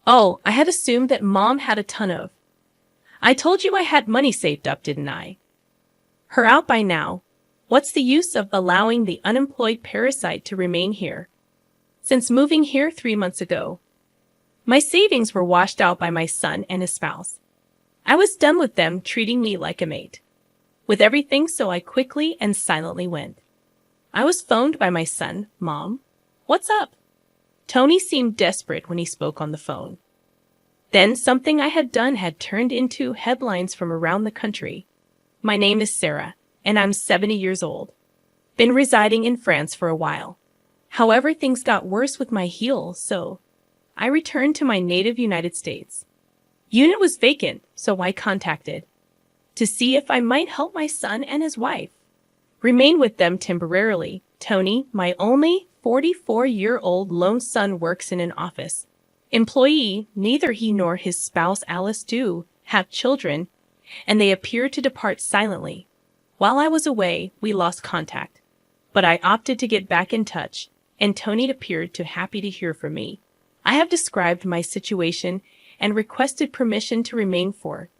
Oh, I had assumed that Mom had a ton of. I told you I had money saved up, didn't I? Her out by now. What's the use of allowing the unemployed parasite to remain here? Since moving here 3 months ago, my savings were washed out by my son and his spouse. I was done with them treating me like a mate. With everything, so I quickly and silently went. I was phoned by my son. Mom, what's up? Tony seemed desperate when he spoke on the phone. Then something I had done had turned into headlines from around the country. My name is Sarah, and I'm 70 years old. Been residing in France for a while. However, things got worse with my heel, so I returned to my native United States. Unit was vacant, so I contacted to see if I might help my son and his wife remain with them temporarily. Tony, my only 44-year-old lone son, works in an office employee. Neither he nor his spouse Alice do have children, and they appear to depart silently. While I was away, we lost contact, but I opted to get back in touch, and Tony appeared to happy to hear from me. I have described my situation and requested permission to remain for.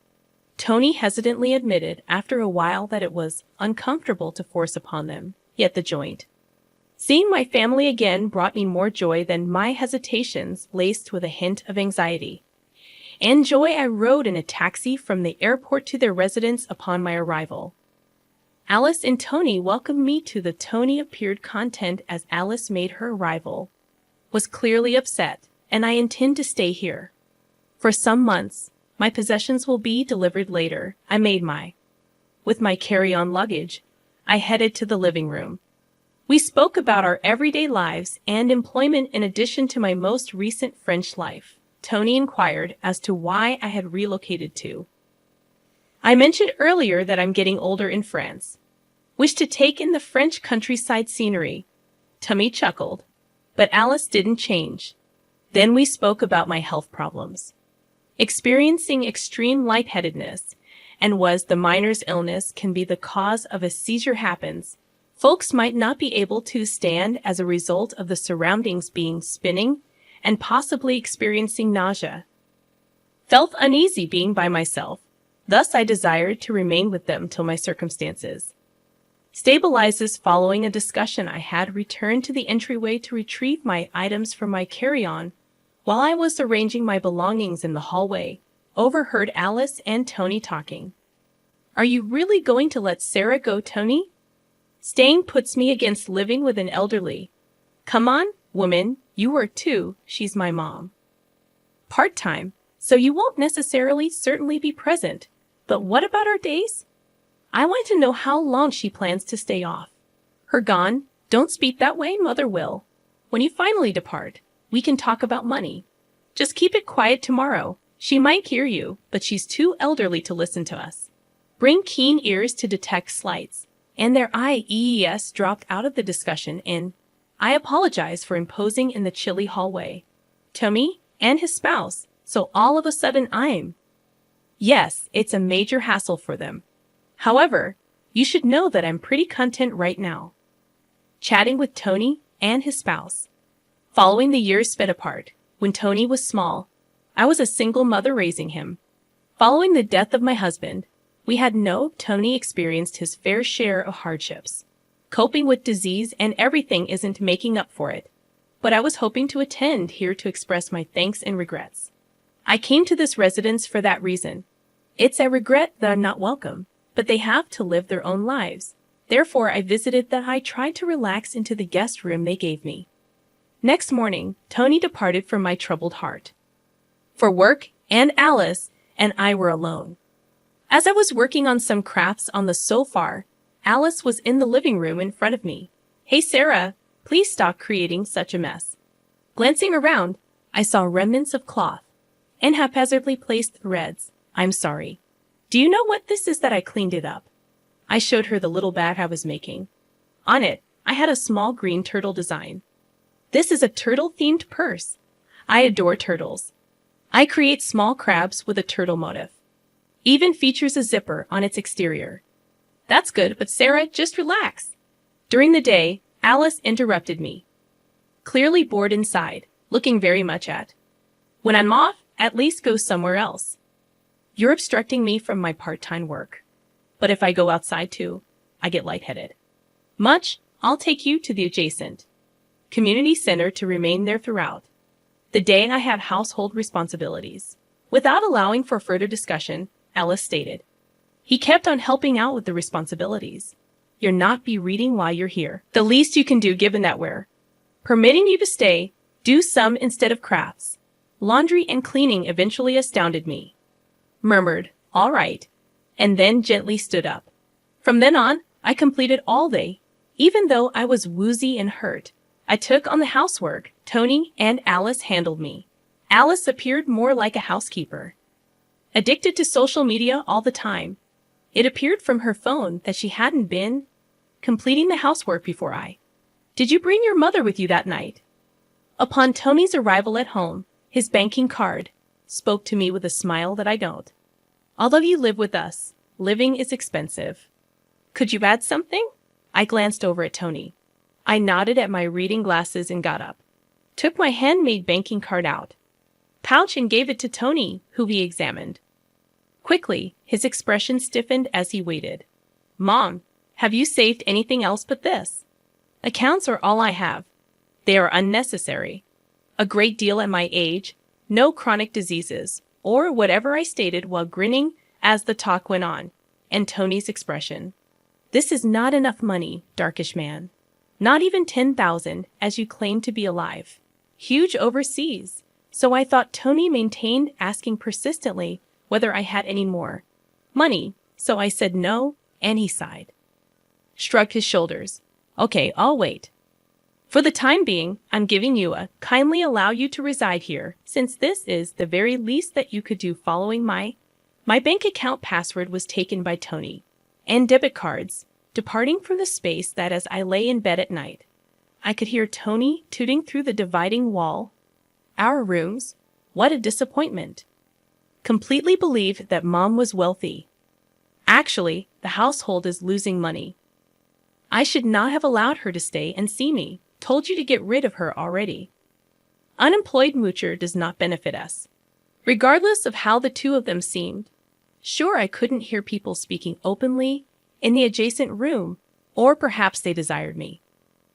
Tony hesitantly admitted after a while that it was uncomfortable to force upon them, yet the joint. Seeing my family again brought me more joy than my hesitations, laced with a hint of anxiety. And joy, I rode in a taxi from the airport to their residence upon my arrival. Alice and Tony welcomed me to the Tony appeared content as Alice made her arrival. Was clearly upset, and I intend to stay here for some months. My possessions will be delivered later. With my carry-on luggage, I headed to the living room. We spoke about our everyday lives and employment in addition to my most recent French life. Tony inquired as to why I had relocated to. I mentioned earlier that I'm getting older in France. Wish to take in the French countryside scenery. Tony chuckled, but Alice didn't change. Then we spoke about my health problems. Experiencing extreme lightheadedness, and was the minor's illness can be the cause of a seizure happens. Folks might not be able to stand as a result of the surroundings being spinning and possibly experiencing nausea. Felt uneasy being by myself. Thus I desired to remain with them till my circumstances stabilizes. Following a discussion, I had returned to the entryway to retrieve my items from my carry-on. While I was arranging my belongings in the hallway, overheard Alice and Tony talking. Are you really going to let Sarah go, Tony? Staying puts me against living with an elderly. Come on, woman, you are too. She's my mom. Part-time, so you won't necessarily certainly be present. But what about our days? I want to know how long she plans to stay off. Her gone. Don't speak that way, Mother will. When you finally depart, we can talk about money. Just keep it quiet tomorrow. She might hear you, but she's too elderly to listen to us. Bring keen ears to detect slights. And their IEES dropped out of the discussion in. I apologize for imposing in the chilly hallway. Tony and his spouse, so all of a sudden I'm. Yes, it's a major hassle for them. However, you should know that I'm pretty content right now. Chatting with Tony and his spouse. Following the years spent apart, when Tony was small, I was a single mother raising him. Following the death of my husband, Tony experienced his fair share of hardships. Coping with disease and everything isn't making up for it. But I was hoping to attend here to express my thanks and regrets. I came to this residence for that reason. It's a regret that I'm not welcome, but they have to live their own lives. Therefore, I visited that I tried to relax into the guest room they gave me. Next morning, Tony departed from my troubled heart for work, and Alice and I were alone. As I was working on some crafts on the sofa, Alice was in the living room in front of me. Hey Sarah, please stop creating such a mess. Glancing around, I saw remnants of cloth and haphazardly placed threads. I'm sorry. Do you know what this is that I cleaned it up? I showed her the little bag I was making. On it, I had a small green turtle design. This is a turtle-themed purse. I adore turtles. I create small crabs with a turtle motif. Even features a zipper on its exterior. That's good, but Sarah, just relax. During the day, Alice interrupted me. Clearly bored inside, looking very much at When I'm off, at least go somewhere else. You're obstructing me from my part-time work. But if I go outside too, I get lightheaded. Much, I'll take you to the adjacent community center to remain there throughout the day I have household responsibilities. Without allowing for further discussion, Alice stated. He kept on helping out with the responsibilities. You'll not be reading while you're here. The least you can do given that we're permitting you to stay, do some instead of crafts. Laundry and cleaning eventually astounded me. Murmured, all right, and then gently stood up. From then on, I completed all day. Even though I was woozy and hurt, I took on the housework. Tony and Alice handled me. Alice appeared more like a housekeeper. Addicted to social media all the time. It appeared from her phone that she hadn't been completing the housework before I. Did you bring your mother with you that night? Upon Tony's arrival at home, his banking card spoke to me with a smile that I don't. Although you live with us, living is expensive. Could you add something? I glanced over at Tony. I nodded at my reading glasses and got up. Took my handmade banking card out. Pouch and gave it to Tony, who he examined. Quickly, his expression stiffened as he waited. Mom, have you saved anything else but this? Accounts are all I have. They are unnecessary. A great deal at my age, no chronic diseases, or whatever I stated while grinning as the talk went on, and Tony's expression. This is not enough money, darkish man. Not even 10,000, as you claim to be alive. Huge overseas. So I thought Tony maintained asking persistently whether I had any more money, so I said no, and he sighed. Shrugged his shoulders. Okay, I'll wait. For the time being, I'm giving you a kindly allow you to reside here, since this is the very least that you could do following my bank account password was taken by Tony, and debit cards, departing from the space that as I lay in bed at night, I could hear Tony tooting through the dividing wall. Our rooms, what a disappointment. Completely believed that Mom was wealthy. Actually, the household is losing money. I should not have allowed her to stay and see me. Told you to get rid of her already. Unemployed moocher does not benefit us. Regardless of how the two of them seemed. Sure, I couldn't hear people speaking openly in the adjacent room, or perhaps they desired me.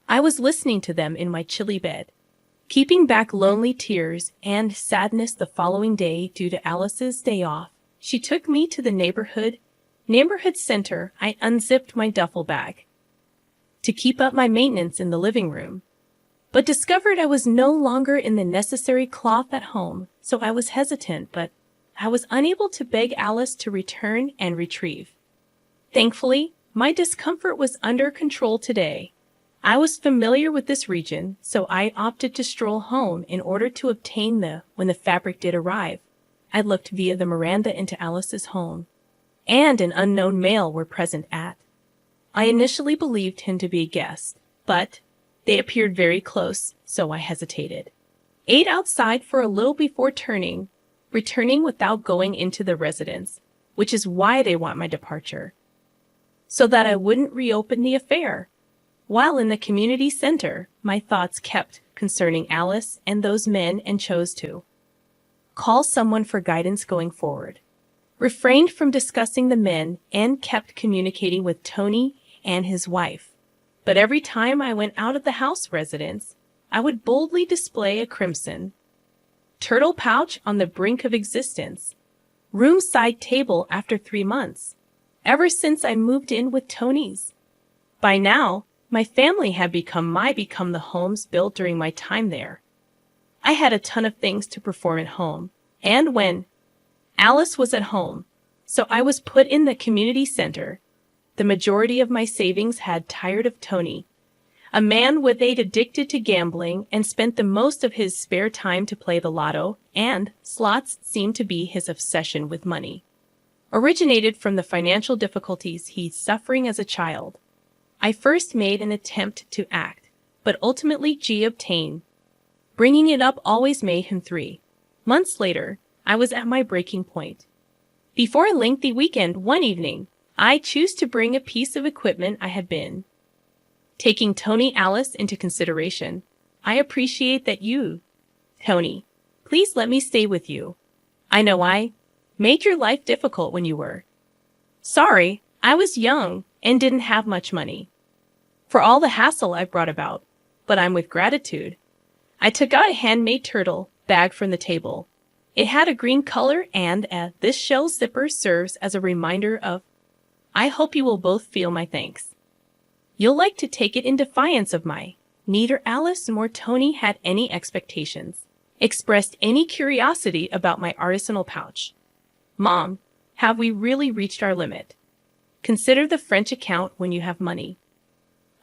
I was listening to them in my chilly bed, keeping back lonely tears and sadness the following day due to Alice's day off. She took me to the neighborhood center. I unzipped my duffel bag to keep up my maintenance in the living room, but discovered I was no longer in the necessary cloth at home, so I was hesitant, but I was unable to beg Alice to return and retrieve. Thankfully, my discomfort was under control today. I was familiar with this region, so I opted to stroll home in order to obtain when the fabric did arrive. I looked via the veranda into Alice's home, and an unknown male were present at. I initially believed him to be a guest, but they appeared very close, so I hesitated. Ate outside for a little before returning without going into the residence, which is why they want my departure, so that I wouldn't reopen the affair. While in the community center, my thoughts kept concerning Alice and those men and chose to call someone for guidance going forward. Refrained from discussing the men and kept communicating with Tony and his wife. But every time I went out of the house residence, I would boldly display a crimson turtle pouch on the brink of existence. Room side table after 3 months. Ever since I moved in with Tony's. By now, my family had become the homes built during my time there. I had a ton of things to perform at home, and when Alice was at home, so I was put in the community center. The majority of my savings had tired of Tony, a man with age addicted to gambling and spent the most of his spare time to play the lotto, and slots seemed to be his obsession with money. Originated from the financial difficulties he's suffering as a child. I first made an attempt to act, but ultimately obtained. Bringing it up always made him 3 months later. I was at my breaking point. Before a lengthy weekend one evening, I chose to bring a piece of equipment I had been taking Tony Alice into consideration. I appreciate that you, Tony, Please let me stay with you. I know I made your life difficult when you were. Sorry, I was young and didn't have much money. For all the hassle I've brought about, but I'm with gratitude. I took out a handmade turtle bag from the table. It had a green color and this shell zipper serves as a reminder of, I hope you will both feel my thanks. You'll like to take it in defiance of my. Neither Alice nor Tony had any expectations, expressed any curiosity about my artisanal pouch. Mom, have we really reached our limit? Consider the French account when you have money.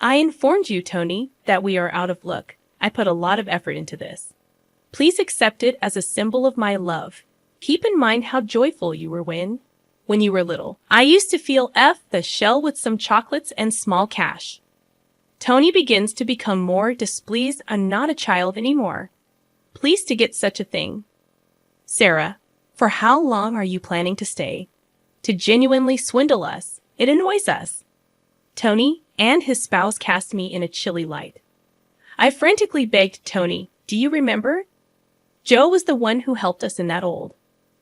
I informed you, Tony, that we are out of luck. I put a lot of effort into this. Please accept it as a symbol of my love. Keep in mind how joyful you were when you were little. I used to feel the shell with some chocolates and small cash. Tony begins to become more displeased. I'm not a child anymore. Pleased to get such a thing. Sarah, for how long are you planning to stay? To genuinely swindle us. It annoys us. Tony and his spouse cast me in a chilly light. I frantically begged Tony, do you remember? Joe was the one who helped us in that old.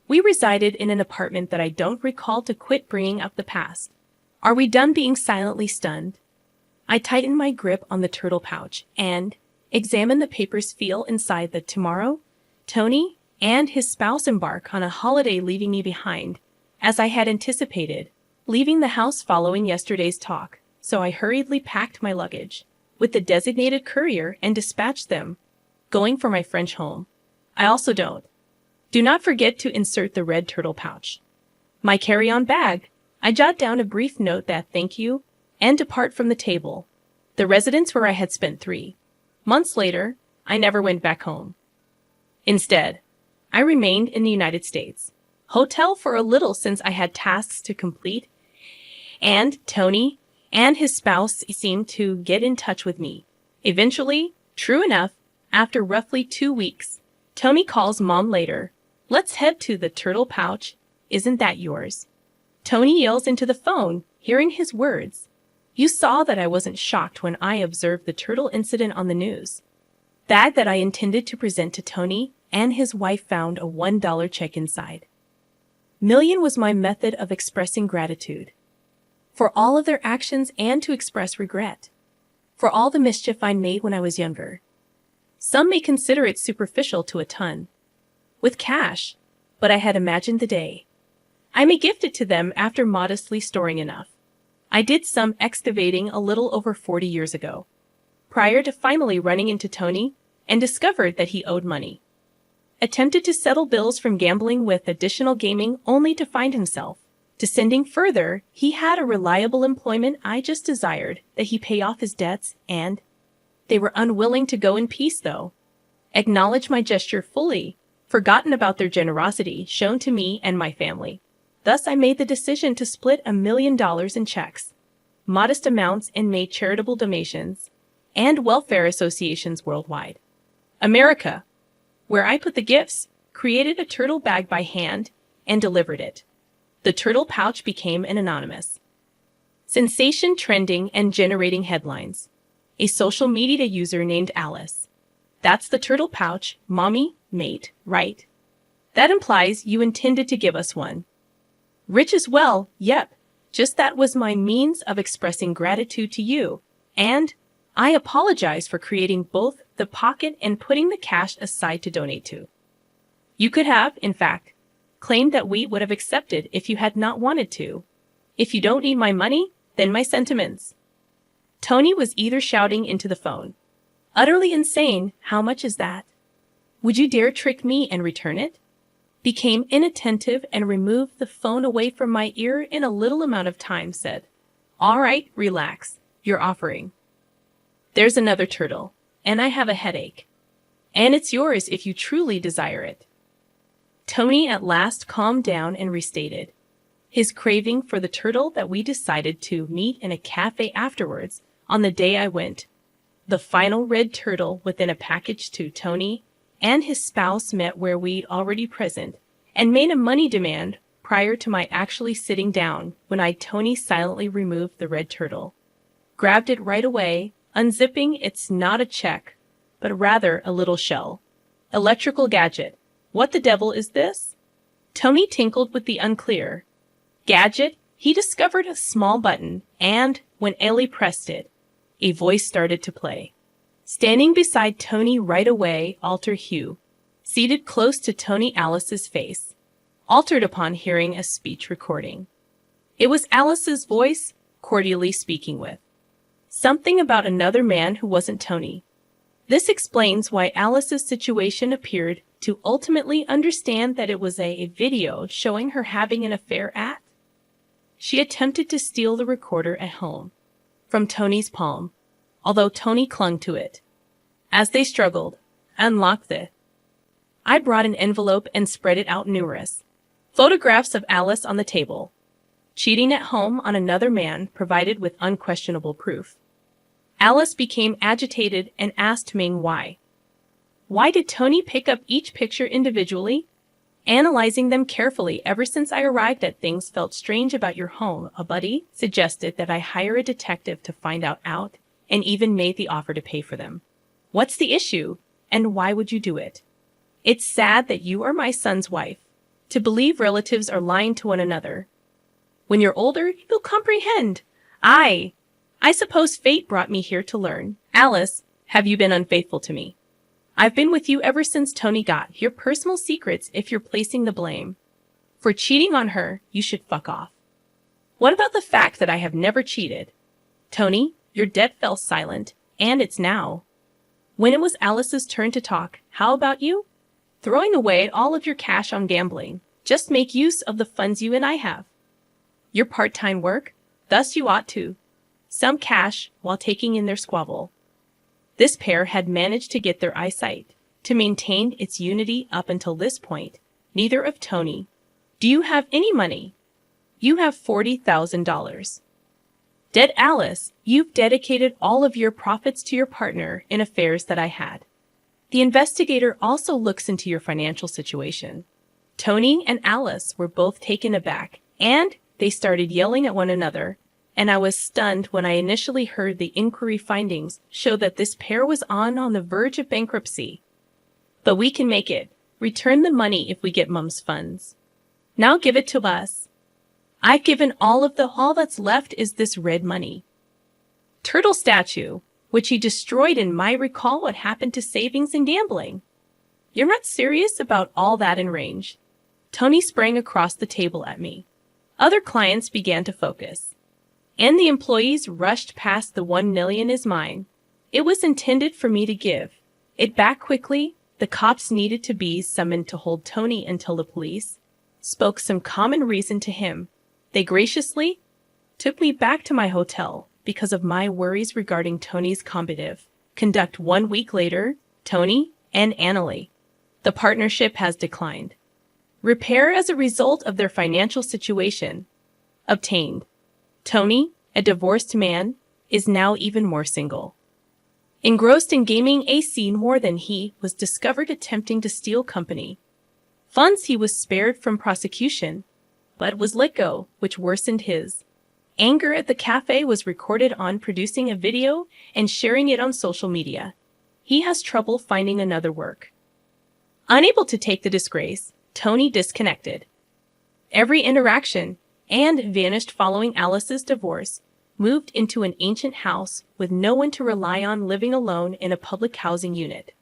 We resided in an apartment that I don't recall to quit bringing up the past. Are we done being silently stunned? I tightened my grip on the turtle pouch and examined the papers feel inside the tomorrow. Tony and his spouse embark on a holiday leaving me behind, as I had anticipated, leaving the house following yesterday's talk, so I hurriedly packed my luggage with the designated courier and dispatched them, going for my French home. I also do not forget to insert the red turtle pouch. My carry-on bag. I jot down a brief note that thank you and depart from the table, the residence where I had spent 3 months later. I never went back home. Instead, I remained in the United States hotel for a little since I had tasks to complete, and Tony and his spouse seemed to get in touch with me. Eventually, true enough, after roughly 2 weeks, Tony calls Mom later. Let's head to the turtle pouch. Isn't that yours? Tony yells into the phone, hearing his words. You saw that I wasn't shocked when I observed the turtle incident on the news. Bag that I intended to present to Tony and his wife found a $1 check inside. Million was my method of expressing gratitude. For all of their actions and to express regret. For all the mischief I made when I was younger. Some may consider it superficial to a ton. With cash, but I had imagined the day. I may gift it to them after modestly storing enough. I did some excavating a little over 40 years ago, prior to finally running into Tony and discovered that he owed money. Attempted to settle bills from gambling with additional gaming only to find himself descending further. He had a reliable employment. I just desired that he pay off his debts, and they were unwilling to go in peace though. Acknowledge my gesture fully, forgotten about their generosity shown to me and my family. Thus I made the decision to split $1 million in checks, modest amounts, and made charitable donations and welfare associations worldwide. America, where I put the gifts, created a turtle bag by hand and delivered it. The turtle pouch became an anonymous sensation, trending and generating headlines. A social media user named Alice. That's the turtle pouch, mommy, mate, right? That implies you intended to give us one. Rich as well, yep, just that was my means of expressing gratitude to you, and I apologize for creating both the pocket and putting the cash aside to donate to. You could have, in fact, claimed that we would have accepted if you had not wanted to. If you don't need my money, then my sentiments. Tony was either shouting into the phone. Utterly insane, how much is that? Would you dare trick me and return it? Became inattentive and removed the phone away from my ear in a little amount of time, said, all right, relax, you're offering. There's another turtle, and I have a headache. And it's yours if you truly desire it. Tony at last calmed down and restated his craving for the turtle that we decided to meet in a cafe afterwards on the day I went. The final red turtle within a package to Tony and his spouse met where we'd already present and made a money demand prior to my actually sitting down when Tony silently removed the red turtle. Grabbed it right away, unzipping. It's not a check, but rather a little shell. Electrical gadget. What the devil is this? Tony tinkled with the unclear gadget. He discovered a small button, and when Ellie pressed it, a voice started to play. Standing beside Tony right away, Alter Hugh, seated close to Tony Alice's face, altered upon hearing a speech recording. It was Alice's voice, cordially speaking with something about another man who wasn't Tony. This explains why Alice's situation appeared to ultimately understand that it was a video showing her having an affair at. She attempted to steal the recorder at home from Tony's palm, although Tony clung to it. As they struggled, unlocked it. I brought an envelope and spread it out numerous photographs of Alice on the table. Cheating at home on another man provided with unquestionable proof. Alice became agitated and asked Ming why. Why did Tony pick up each picture individually? Analyzing them carefully ever since I arrived at things felt strange about your home. A buddy suggested that I hire a detective to find out, and even made the offer to pay for them. What's the issue, and why would you do it? It's sad that you are my son's wife. To believe relatives are lying to one another. When you're older, you'll comprehend. I suppose fate brought me here to learn. Alice, have you been unfaithful to me? I've been with you ever since Tony got your personal secrets. If you're placing the blame for cheating on her, you should fuck off. What about the fact that I have never cheated? Tony, your debt fell silent, and it's now. When it was Alice's turn to talk, how about you? Throwing away all of your cash on gambling. Just make use of the funds you and I have. Your part-time work, thus you ought to. Some cash while taking in their squabble. This pair had managed to get their eyesight to maintain its unity up until this point. Neither of Tony. Do you have any money? You have $40,000. Dead Alice, you've dedicated all of your profits to your partner in affairs that I had. The investigator also looks into your financial situation. Tony and Alice were both taken aback, and they started yelling at one another, and I was stunned when I initially heard the inquiry findings show that this pair was on the verge of bankruptcy. But we can make it. Return the money if we get Mum's funds. Now give it to us. I've given all that's left is this red money. Turtle statue, which he destroyed in my recall what happened to savings and gambling. You're not serious about all that in range. Tony sprang across the table at me. Other clients began to focus. And the employees rushed past the 1 million is mine. It was intended for me to give it back quickly. The cops needed to be summoned to hold Tony until the police spoke some common reason to him. They graciously took me back to my hotel because of my worries regarding Tony's combative conduct. 1 week later, Tony and Annalie. The partnership has declined. Repair as a result of their financial situation. Obtained. Tony, a divorced man, is now even more single. Engrossed in gaming a scene more than he was discovered attempting to steal company funds. He was spared from prosecution, but was let go, which worsened his anger at the cafe. Was recorded on producing a video and sharing it on social media. He has trouble finding another work. Unable to take the disgrace, Tony disconnected every interaction and vanished following Alice's divorce, moved into an ancient house with no one to rely on, living alone in a public housing unit.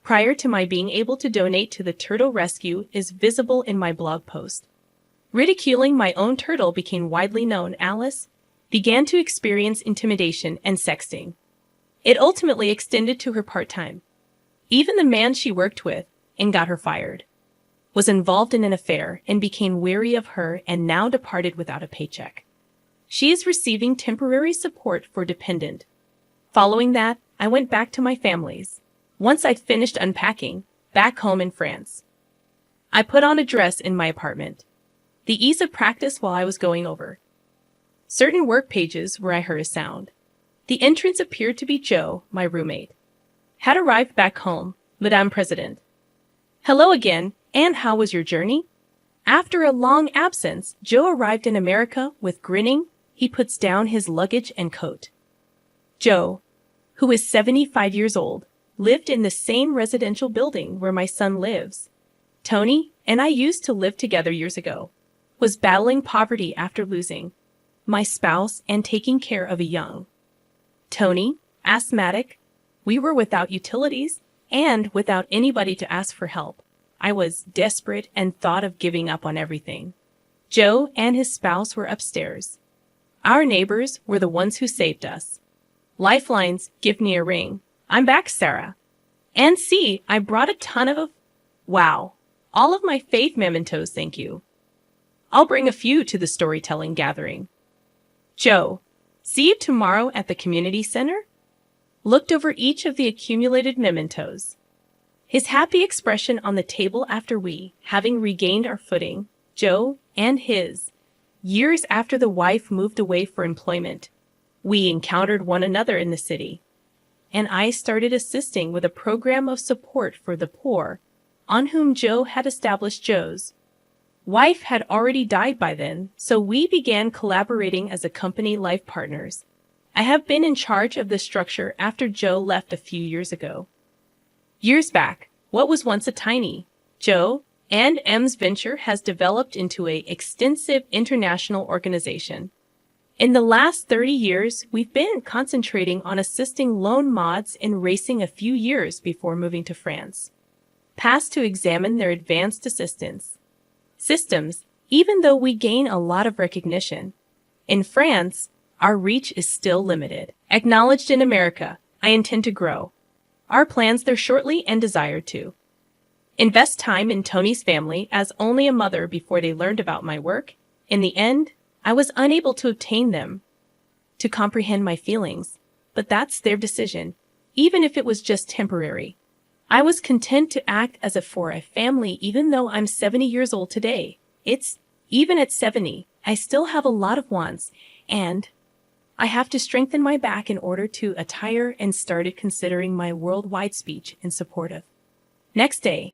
Prior to my being able to donate to the turtle rescue is visible in my blog post. Ridiculing my own turtle became widely known. Alice began to experience intimidation and sexting. It ultimately extended to her part-time. Even the man she worked with and got her fired was involved in an affair and became weary of her and now departed without a paycheck. She is receiving temporary support for dependent. Following that, I went back to my family's. Once I'd finished unpacking, back home in France, I put on a dress in my apartment. The ease of practice while I was going over certain work pages where I heard a sound. The entrance appeared to be Joe, my roommate. Had arrived back home, Madame President. Hello again, and how was your journey? After a long absence, Joe arrived in America with grinning. He puts down his luggage and coat. Joe, who is 75 years old, lived in the same residential building where my son lives. Tony and I used to live together years ago, was battling poverty after losing my spouse and taking care of a young Tony, asthmatic. We were without utilities and without anybody to ask for help. I was desperate and thought of giving up on everything. Joe and his spouse were upstairs. Our neighbors were the ones who saved us. Lifelines, give me a ring. I'm back, Sarah. And see, I brought a ton of... Wow. All of my faith mementos, thank you. I'll bring a few to the storytelling gathering. Joe, see you tomorrow at the community center? Looked over each of the accumulated mementos. His happy expression on the table after we, having regained our footing, Joe and his, years after the wife moved away for employment, we encountered one another in the city, and I started assisting with a program of support for the poor, on whom Joe had established. Joe's wife had already died by then, so we began collaborating as a company life partners. I have been in charge of the structure after Joe left a few years ago. Years back, what was once a tiny Joe and M's venture has developed into an extensive international organization. In the last 30 years, we've been concentrating on assisting loan mods in racing a few years before moving to France. Passed to examine their advanced assistance systems, even though we gain a lot of recognition. In France, our reach is still limited. Acknowledged in America, I intend to grow our plans there shortly and desire to invest time in Tony's family as only a mother before they learned about my work. In the end, I was unable to obtain them to comprehend my feelings, but that's their decision, even if it was just temporary. I was content to act as if for a family even though I'm 70 years old today. Even at 70, I still have a lot of wants, and I have to strengthen my back in order to attire and started considering my worldwide speech in support of. Next day,